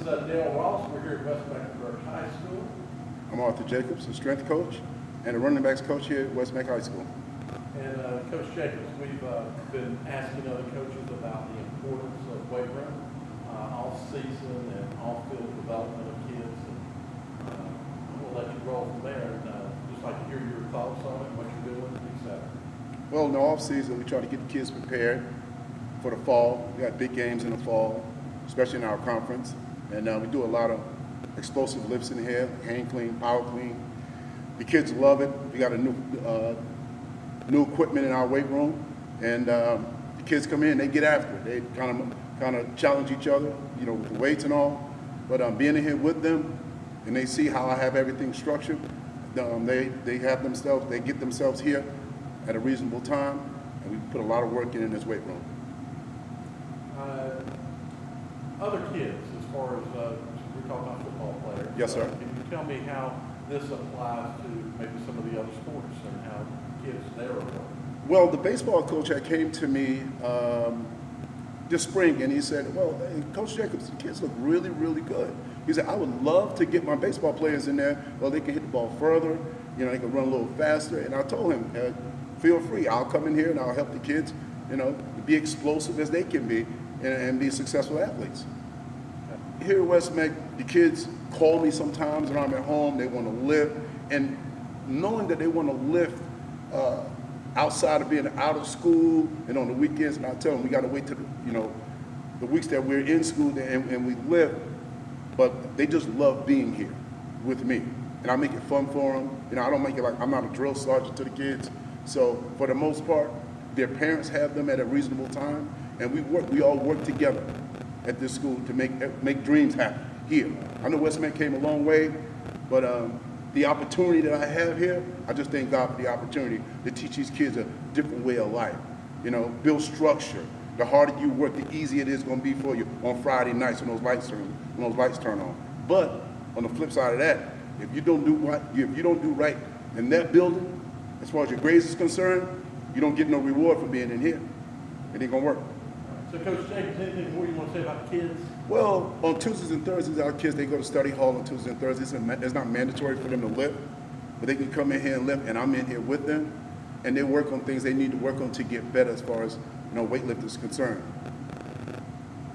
is Dale Ross. We're here at West Mecklenburg High School. I'm Arthur Jacobs, the strength coach and the running backs coach here at West Meck High School. And Coach Jacobs, we've been asking other coaches about the importance of weight room, off-season and off-field development of kids. And we'll let you roll from there. And just like to hear your thoughts on it, what you're doing, etc. Well, in the off-season, we try to get the kids prepared for the fall. We got big games in the fall, especially in our conference. And we do a lot of explosive lifts in here, hand clean, power clean. The kids love it. We got a new equipment in our weight room, and the kids come in, they get after it. They kind of challenge each other, you know, with the weights and all. But being in here with them, and they see how I have everything structured, they get themselves here at a reasonable time, and we put a lot of work in this weight room. Other kids, as far as we're talking about football players. Yes, sir. Can you tell me how this applies to maybe some of the other sports and how kids there are? Well, the baseball coach that came to me this spring, and he said, well, hey, Coach Jacobs, the kids look really, really good. He said, I would love to get my baseball players in there. Well, they can hit the ball further, you know, they can run a little faster. And I told him, feel free, I'll come in here and I'll help the kids, you know, be explosive as they can be and be successful athletes. Okay. Here at West Meck, the kids call me sometimes when I'm at home, they want to lift. And knowing that they want to lift outside of being out of school and on the weekends, and I tell them we got to wait till the weeks that we're in school and we lift, but they just love being here with me. And I make it fun for them. You know, I don't make it like I'm not a drill sergeant to the kids. So for the most part, their parents have them at a reasonable time, and we all work together at this school to make dreams happen here. I know West Meck came a long way, but the opportunity that I have here, I just thank God for the opportunity to teach these kids a different way of life. You know, build structure. The harder you work, the easier it is going to be for you on Friday nights when those lights turn on. But on the flip side of that, if you don't do right in that building, as far as your grades is concerned, you don't get no reward for being in here. It ain't gonna work. So, Coach Jacobs, anything more you want to say about the kids? Well, on Tuesdays and Thursdays, our kids, they go to study hall on Tuesdays and Thursdays. It's not mandatory for them to lift, but they can come in here and lift, and I'm in here with them, and they work on things they need to work on to get better as far as weightlifting is concerned.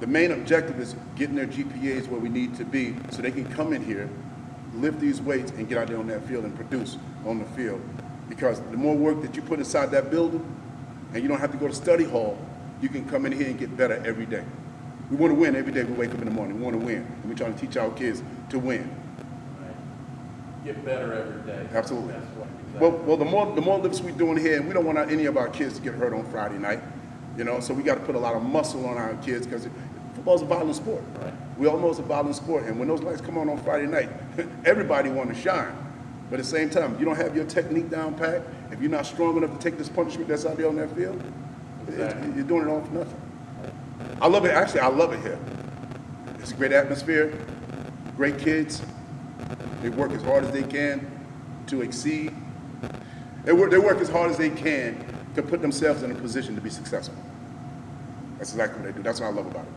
The main objective is getting their GPAs where we need to be so they can come in here, lift these weights, and get out there on that field and produce on the field. Because the more work that you put inside that building, and you don't have to go to study hall, you can come in here and get better every day. We want to win every day we wake up in the morning. We want to win, and we're trying to teach our kids to win. Right. Get better every day. Absolutely. That's what, exactly. Well, the more lifts we're doing here, and we don't want any of our kids to get hurt on Friday night, so we got to put a lot of muscle on our kids because football's a violent sport. Right. We all know it's a violent sport, and when those lights come on Friday night, everybody want to shine. But at the same time, if you don't have your technique down pat, if you're not strong enough to take this punishment that's out there on that field, exactly. You're doing it all for nothing. I love it. Actually, I love it here. It's a great atmosphere, great kids. They work as hard as they can to exceed. They work as hard as they can to put themselves in a position to be successful. That's exactly what they do. That's what I love about it.